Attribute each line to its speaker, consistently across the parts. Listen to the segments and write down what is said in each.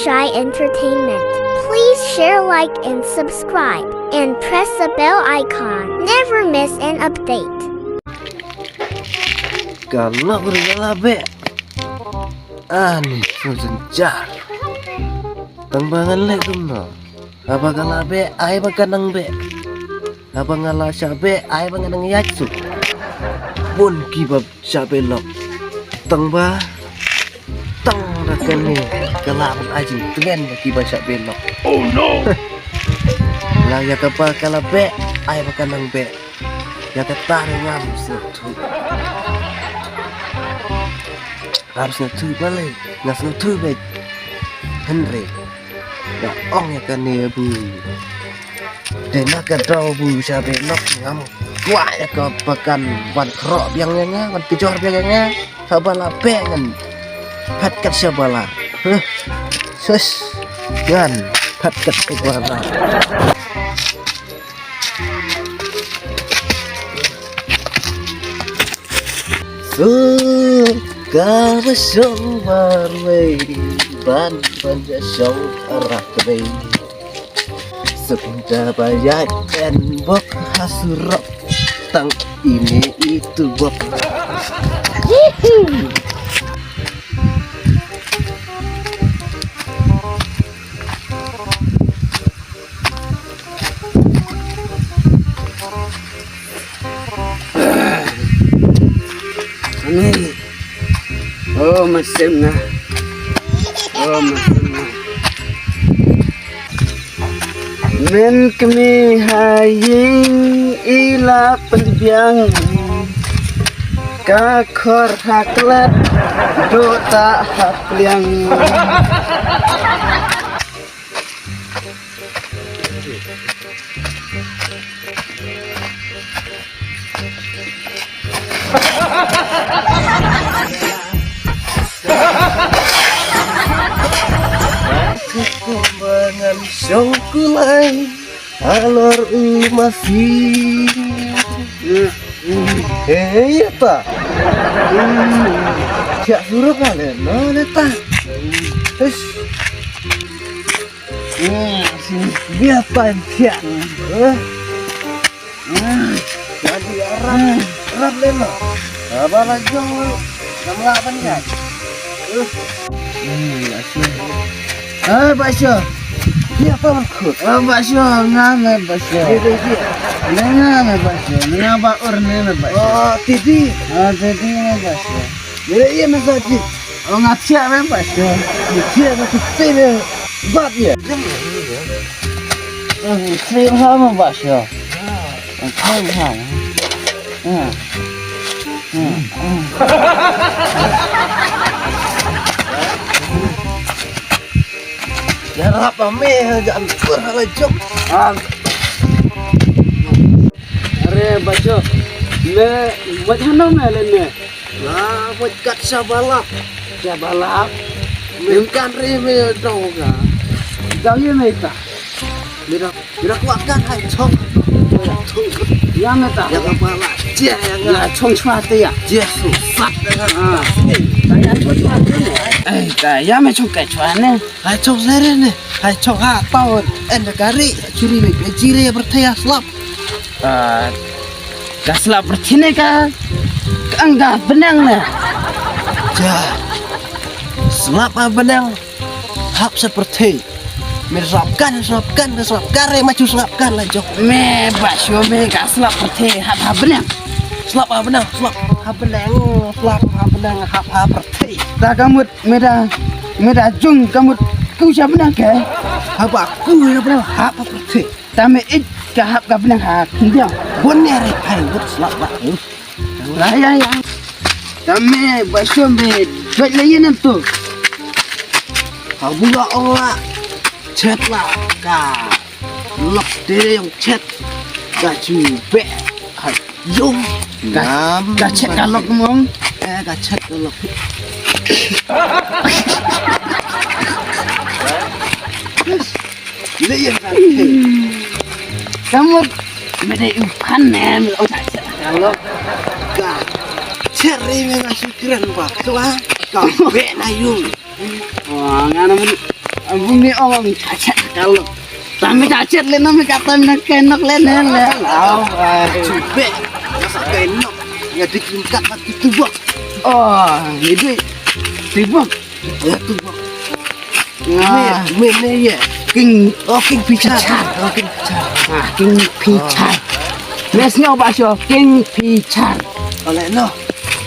Speaker 1: Shy Entertainment. Please share, like, and subscribe, and press the bell icon. Never miss an update.
Speaker 2: Kalau bergalabe ani senja tangbangan le kumno apa galabe ai bakanang be apa ngala sabe ai banganang yatsu bon kibab sabe lok tangba tang rakane kalab aji tengen kibab sabe lok oh no la ya kapa kalabe ai bakanang be ya ketar ngam setu harusnya tu balik ngasih tu baik Henry ya ong ya kan ya bu dan nak kau bu siapa nak ngam kuat ya kau pekan wan kerok biangnya wan kejor biangnya sabala pengen hat kat sabala sus kan hat kat sabala Kau bersumber ban banja song arah kebe sepeda bayar dan bok hasurok tang ini itu bok
Speaker 3: ini oh mesinnya men kami haying ila pendiang kakor haklat do tak hakliang
Speaker 2: kumbangan songkulai alor masih ya ta siap suruh kalian no leta dia apa siap jadi arab lema apa lagi kamu apa nih Basyo, dia apa maksud?
Speaker 3: Basyo ngame Basyo ngame Basyo ngaba urne Basyo
Speaker 2: Oh, tidi.
Speaker 3: tadi Basyo
Speaker 2: Iya mesaki.
Speaker 3: ngatia me Basyo
Speaker 2: Dia nak tene bab ya.
Speaker 3: sering sama Basyo sering sama
Speaker 2: Ya apa meh jangan berhala jom.
Speaker 3: Are Basyo le wajhana me le
Speaker 2: Lah, buat kat sabalap.
Speaker 3: balap
Speaker 2: Mengkan reme doga.
Speaker 3: jauh me ta
Speaker 2: Bila kuatkan hai chong.
Speaker 3: ya me ta
Speaker 2: Ya kepala dia yang
Speaker 3: ya chong chua de ya
Speaker 2: dia susah dengan.
Speaker 3: ya me chong kai chua ne
Speaker 2: Hai chong sere ne. Hai chong ha tahun. Enda kari curi me ciri bertaya slap.
Speaker 3: Gasla bertine ka enggak benang ne
Speaker 2: Ja. Slap apa nang? Hap seperti meresapkan maju selapkan lah jok.
Speaker 3: me Basyo me gasla bertine ha benang
Speaker 2: Slap apa nang? Slap apa nang? Hap seperti.
Speaker 3: ta kamut meda jung kamut ku siapa benang ke
Speaker 2: Hap aku ya bro. Hap seperti.
Speaker 3: ta me it ka hap ka benang ha kindia
Speaker 2: Bener hai buat slap lah.
Speaker 3: lah ya ta me Basyo me buat lain tu
Speaker 2: Hap buka Allah. Chat lah ka. Lok dia yang chat. Ka cube. Hai jom.
Speaker 3: ka cek kalok mong
Speaker 2: Ka chat lok. Lihat kan.
Speaker 3: kamu meda ikan ne me o ta kalok
Speaker 2: Ka ceri me ngasih keren pak. Tuh kau be na yung.
Speaker 3: ngana Bumi orang cacat kalau kami cacat le nama kata nak kenok le le lau
Speaker 2: Cube, masa kenok ya ditingkat mati tubak.
Speaker 3: oh ini tibuk
Speaker 2: Ya tubak.
Speaker 3: ah
Speaker 2: Mene ya.
Speaker 3: king
Speaker 2: King picar. King picar.
Speaker 3: ah king picar mesnya apa sih king picar
Speaker 2: Oleh no.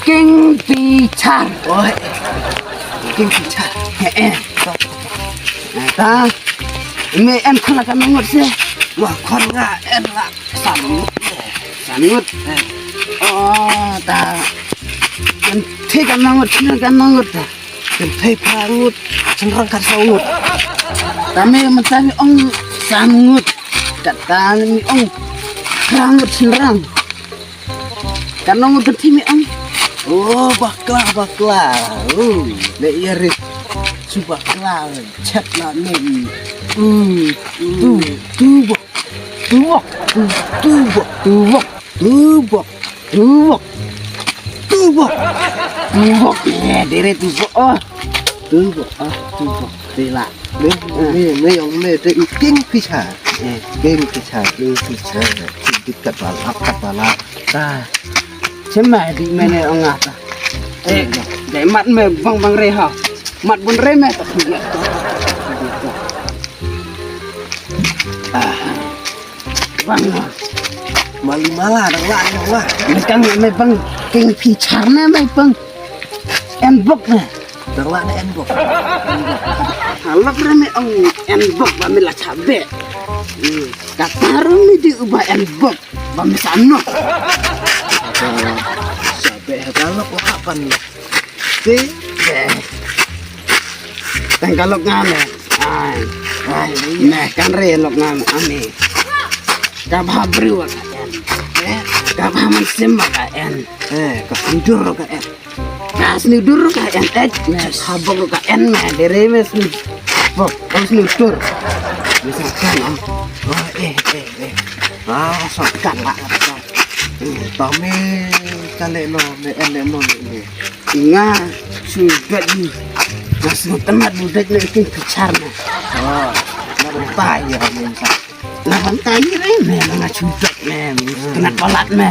Speaker 3: king picar
Speaker 2: Oh, king picar.
Speaker 3: ta ini en kena kan ngut sih
Speaker 2: Wah, kon nga enak samut.
Speaker 3: sangut oh ta en thi kan ngut ta
Speaker 2: Dan pay pangut, cenderang kan saungut.
Speaker 3: kami mencari ong sangut kata mi ong rangut senrang karena mau ketimi ong
Speaker 2: Oh, bakla. Le iya rit. Subakla, chat la nem. Tubak.
Speaker 3: tuwok
Speaker 2: Tubak.
Speaker 3: tuwok
Speaker 2: Tubak.
Speaker 3: tuwok
Speaker 2: Tubak.
Speaker 3: tuwok ya dere tuwok oh tuwok rela
Speaker 2: Me yang me te king picar. King picar. Sedikit kepala.
Speaker 3: ta cema di mana ong ata dai mat me bang reha mat bun re me tak dia bang
Speaker 2: Mali malah dang lah.
Speaker 3: Mekan me bang king picar me bang en bok me
Speaker 2: Dang lah enbok.
Speaker 3: halak rame ong en bok ba me la cabe kataru mi di ubah en bok ba me sano
Speaker 2: Sabe kalau kapan. Si
Speaker 3: tanggalok ngane ai me kan re lok ngane ame kabha bru ka en kabha man simba ka en
Speaker 2: kesundur ka
Speaker 3: kas ni dur ka en mes habong ka en me dere mes ni bok os ni tur misalkan
Speaker 2: Oh, sokan lah. Tame kale no me ene no me.
Speaker 3: nga sugat ni mas temat budak ni king picar me
Speaker 2: Oh, narutai ya me sa.
Speaker 3: na bantai re me nga sugat me kena kolat me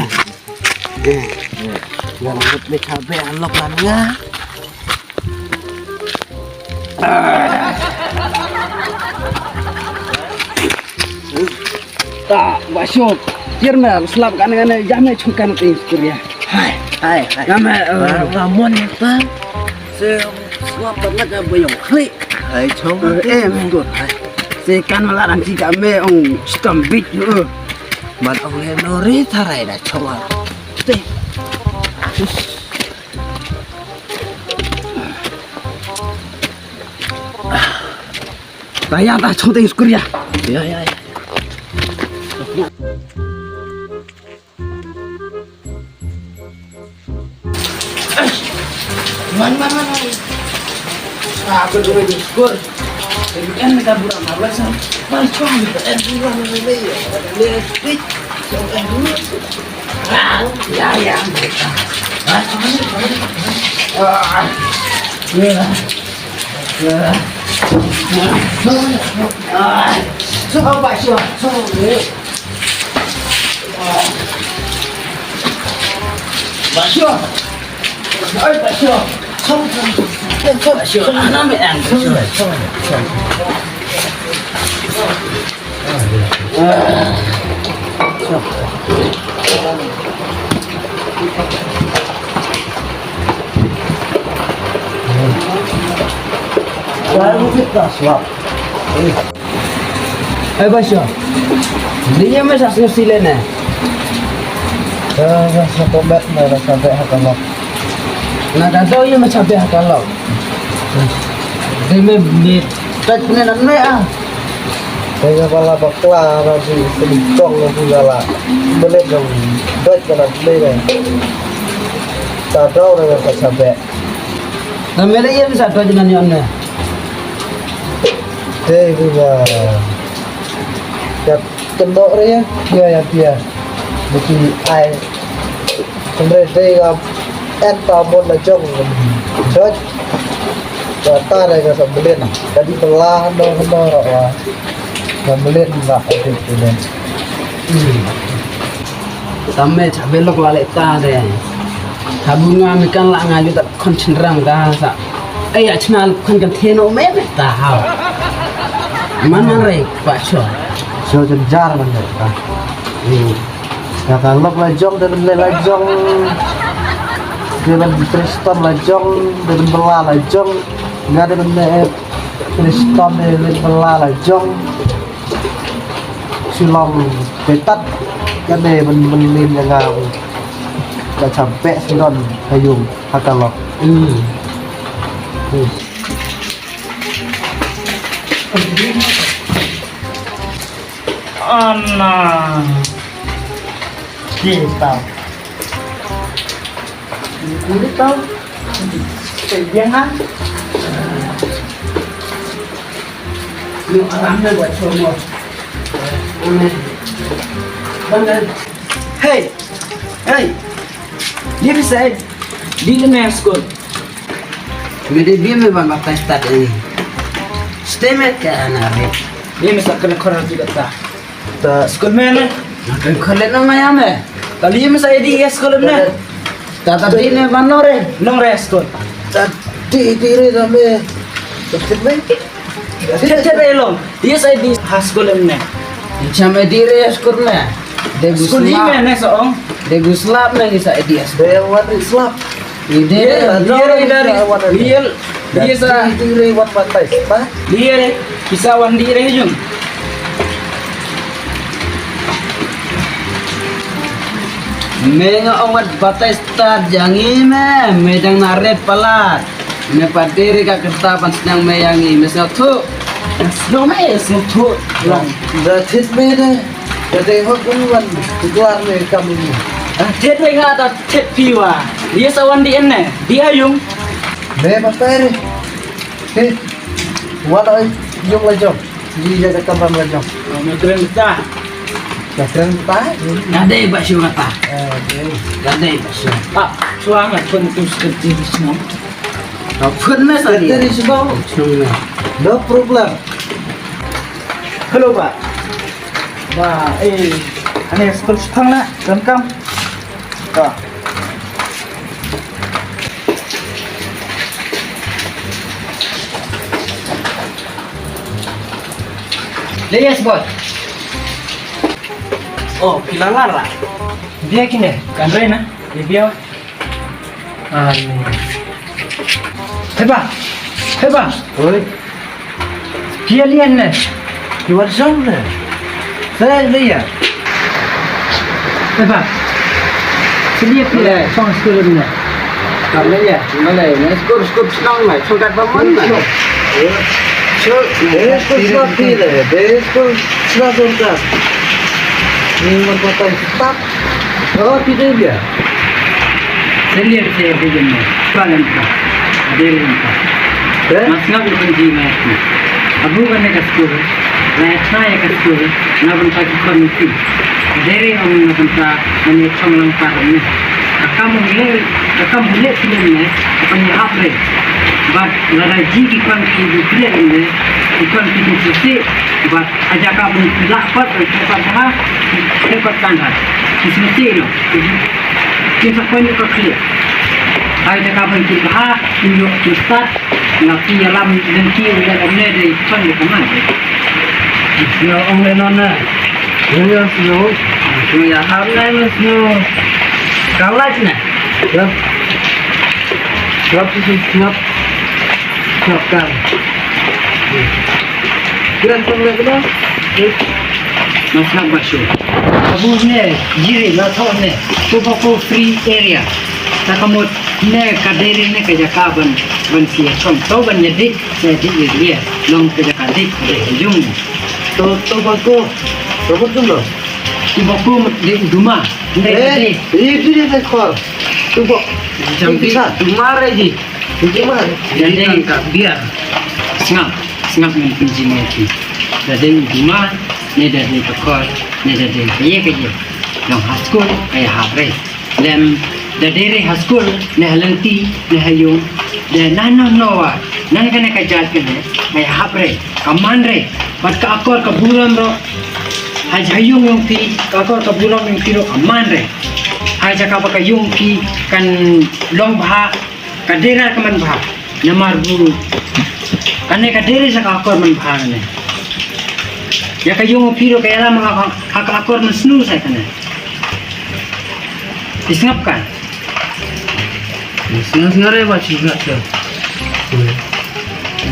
Speaker 2: Yang ngut me cabe alok lan nga.
Speaker 3: tak basyo kirna slap kan jame chukan te kuria
Speaker 2: Hai.
Speaker 3: jame
Speaker 2: Ramon ta. Se swap na ka boyong klik. Hai chong
Speaker 3: menggut se kan malarang si kame ong stambit
Speaker 2: Man oleh nori tarai da chong. Te.
Speaker 3: taya ta chong te kuria
Speaker 2: Ya.
Speaker 3: man aku juga diskur kan ka burang malas mal chong ya coba sih Basyo, ay basyo, basyo, ano may ang basyo?
Speaker 2: Baru kita swap.
Speaker 3: Ay basyo, hindi niya masasyo sila na.
Speaker 2: Sa combat na sampai hakalok.
Speaker 3: Nagadaw yung masabi hakalaw. Hindi may binit. Tat na ah.
Speaker 2: Kaya pala bakla nasi sedikong na pula boleh dong. Baik kana boleh. Tadau na ka sampai.
Speaker 3: Na mere yung sa to jinan yon na.
Speaker 2: Deh juga. Ya kendok ya. Ya. Mesti ai. Kemudian dia en pamon la jong. Jod. Kata mereka sembelin. Jadi belah no sembelin lah itu nih.
Speaker 3: Tamme cabelok lale ta de. Tabunga mikan la ngaju tak kon cenderang dah sa. Ya cnal kon kan theno me ta ha. Mana re Pak Syo.
Speaker 2: So jenjar mereka. Ya kalau lajong dan lajong dalam Kristen lajong dan belah lajong nggak ada benda Kristen dan belah lajong silong betat kan deh men yang nggak sampai sidon kayung hakalok.
Speaker 4: Anna kita ini tahu jangan
Speaker 3: Lu ramai buat semua. Amin. Bangga. Hey. Dia bisa di dalam sekolah. Mede dia memang bapak start ini. Stemet ke anak
Speaker 4: ini misal kena korang juga tak sekolah mana
Speaker 3: Makan kolet nama ya me.
Speaker 4: kali ini saya di sekolah mana
Speaker 3: Tata di ne manore.
Speaker 4: long res sekolah
Speaker 2: Tadi diri sampai tercepat.
Speaker 4: tidak long dia saya di sekolah mana
Speaker 3: Sampai diri sekolah me.
Speaker 4: sekolah ini mana seorang
Speaker 3: Deguslap me bisa dia.
Speaker 2: Dewan Islam.
Speaker 3: Ide
Speaker 4: dia sa
Speaker 2: diri wat pantai. Pak.
Speaker 4: dia bisa wandi rejung
Speaker 3: Menga ongat batai start jangi me jang naret palat. Me padiri ka kertapan sedang meyangi mesel tu.
Speaker 4: no me tu long
Speaker 2: Dah tit mede. Jadi hukuman keluar nih kami ini.
Speaker 4: tet lenga ta tet piwa dia sa wandi enne dia yung
Speaker 2: Me materi. Hei. Walau yung lajong. Di jaga kamar lajong.
Speaker 4: me keren dah
Speaker 2: Keren tak?
Speaker 3: Gadai basyu kata.
Speaker 2: Okay.
Speaker 3: Gadai basyu.
Speaker 4: suangat pun tu seperti semua
Speaker 3: Pun me tadi.
Speaker 2: Dari sebab no problem.
Speaker 4: Hello Pak. Wah, aneh sekolah setang nak, welcome. Kak.
Speaker 3: Yes boy.
Speaker 4: Oh, Pilalara. Dia kini, kan Rena, dia biar. Heba,
Speaker 2: Oi.
Speaker 4: dia lihat ni.
Speaker 2: Di warung nih. Saya lihat.
Speaker 4: Heba, dia pilih song sekolah ni.
Speaker 3: Kalau ya, malai, ni skor senang lah. Sudah bangun lah.
Speaker 2: Desku sudah pilih. Desku sudah tuntas. Ini membuat tetap. Oh tidak dia.
Speaker 4: Saya lihat saya begini, kalan tak, dia tak. Masih nak berjanji macam. Abu kan nak sekolah, saya nak sekolah, nak bentak komisi. Dari orang nak bentak, mana conglang parni. Akan boleh film ni, akan apa? But lagi ikan itu film ni, ikan itu sesi. But ajak kamu dapat apa? Dapat tanda. Sesi no. Kita pun itu clear. Ada kabar kita tunjuk kita nanti dalam nanti dalam ni ikan di mana?
Speaker 2: Ya orang nona. Ya snow.
Speaker 3: Ya, hamil snow. Kalat na.
Speaker 2: Ya. Siap sih siap. Siapkan. Kira pernah kena?
Speaker 4: Masuk masuk. Abu ni jiri lato ni. Tobacco free area. Takamut ni kaderi ni kejakaban bansi kom. Tahu ban jadi dia long kejakadik jung.
Speaker 2: Tobacco. Tobacco loh.
Speaker 4: Tobacco di rumah.
Speaker 2: Itu dia tekor. Tobacco.
Speaker 4: Macam
Speaker 2: bisa.
Speaker 3: Tumar aja.
Speaker 2: Gimana?
Speaker 4: Jadi biar sengap mungkin ni. Jadi rumah ni dari tekor ni dari kerja. Yang haskul ayah hapre. Dan da dere haskul ne halanti ne hayung da nano noa nan kana ka jat kene ay hapre kaman re bat ka akor ka buram ro hay hayung yung pi ka akor ka buram yung tiro kaman re hay jaka ba ka yung pi kan long bha ka dera ka man bha namar buru kane ka dere sa ka akor man bha ne ya ka yung pi ro kaya lamang ka akor man snu sa kana disngap kan
Speaker 3: Sengaja baca juga tu.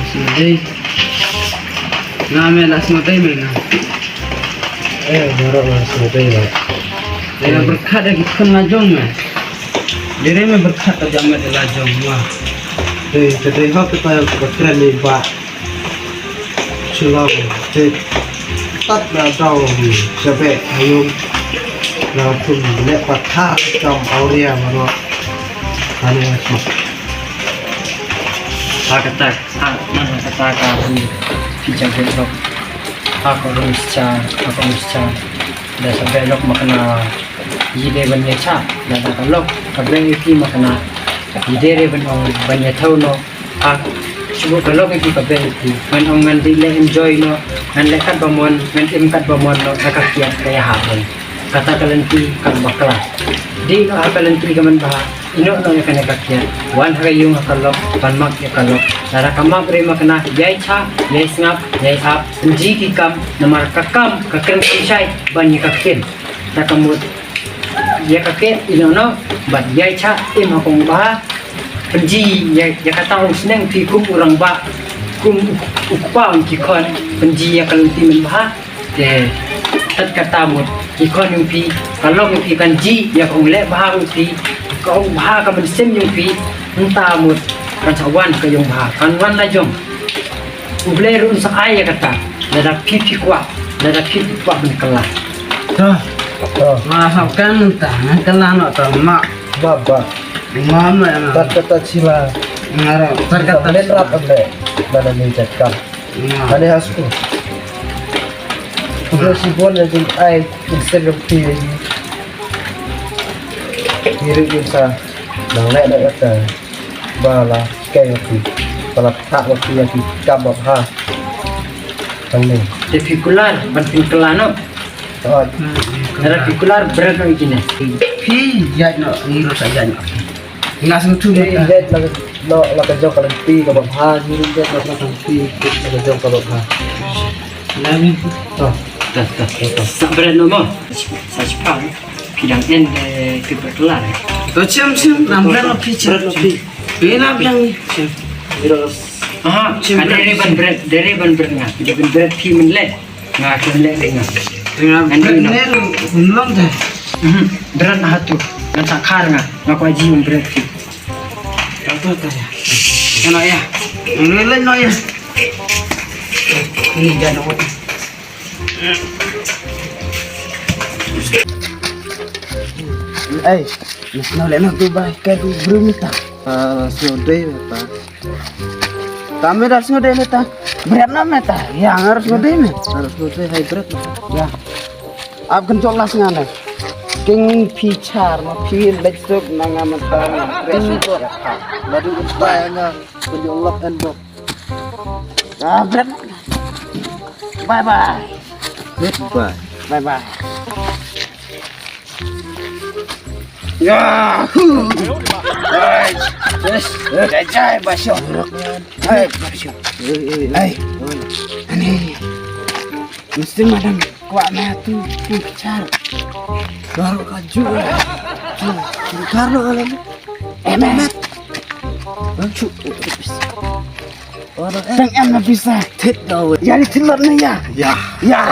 Speaker 3: Sengaja. Nama lah sengaja mana?
Speaker 2: Baru lah sudah ya.
Speaker 3: Dia berkat lagi kena jom mah. Dia mah berkat aja mah dia jom mah.
Speaker 2: Jadi hak kita yang berkeren ni pak. Sulam, jadi tak dah tahu sampai hayung.เราคุณและปัทะจอมเอาเรียมาเนาะอันนี้ครับ
Speaker 4: Hakatak, mana kata aku pijak belok, aku rusca, dah sampai lok makna ide banyak cak, dah tak lok, kabel itu makna ide banyak tahu no, cuba kalau itu kabel itu, man orang nanti le enjoy no, man lekat bamon, man imkat bamon no, kakak kiat kaya habon, kata kalanti kan bakla, di no kalanti kaman bah. Ino no ya kana kakya wan hagayung akalok panmak ya kalok dara kamak re makna yai cha yai snap yai ap ji ki kam namar kakam kakam sai ban ya kakken takamut ya kakke ino no bat yai cha im hakong ba penji ya kata usneng pi kum urang ba kum ukpa ki kon penji ya kalunti men ba de tat kata mut ki kon yung pi kalok yung pi kan ji ya kong le ba yung pi kau bah ka mensim yung pi entah mut kan sawan ke yung bah kan wan la jom uble run sa ay kata nada pipi kwa ben kelah
Speaker 3: Maafkan entah kelah nak termak
Speaker 2: Baba,
Speaker 3: mama
Speaker 2: kata sila,
Speaker 3: ngarap
Speaker 2: kata lenrap ande, mana ni cakap, mana hasku. Udah si bon jadi ay Instagram TV. Kiri kita, nang lek kata, bala kayak tu, bala tak waktu yang kita ha, tang ni.
Speaker 4: Diffikular banting kelah no
Speaker 2: Oh,
Speaker 4: nada diffikular berat no ikine
Speaker 3: pi jat nak ngiru saja nak ngas tu
Speaker 2: jadi jet nak kerja kalau pi kalau ha, ni jet nak pi kerja kalau ha.
Speaker 3: lagi
Speaker 2: Oh,
Speaker 4: dah sak berat no mo sa cepat pidang en kebetulan
Speaker 3: tu cium nam berat pi
Speaker 2: berat lebih.
Speaker 3: pina bilang
Speaker 2: Terus,
Speaker 4: aha dari ban berat ngah ban berat pi menlet ngah menlet ngah
Speaker 3: dengan benar belum dah
Speaker 4: berat nah tu kan sakar ngah ngaku aji berat pi
Speaker 3: apa tu ya enak ya lain no ya ini dah nak
Speaker 2: eh,
Speaker 3: no le no tu baik ke tu berumita
Speaker 2: sudah apa?
Speaker 3: kami dah sudah meta berat na meta yang harus sudah me
Speaker 2: Harus sudah hybrid.
Speaker 3: ya ab kan joklas ngana king pichar ma pi lexuk nanga meta
Speaker 2: Ini tu, baru tayangnya penjolok and box.
Speaker 3: berat bye bye
Speaker 2: Goodbye.
Speaker 3: bye bye ya yes jai basyo hai basyo hai ani mesti madam kuat na tu pichar
Speaker 2: Baru kaju. Karlo kalau
Speaker 3: emet
Speaker 2: lucu. Orang
Speaker 3: sang em na bisa
Speaker 2: tit dah.
Speaker 3: jadi telur ni ya
Speaker 2: Ya.
Speaker 3: ya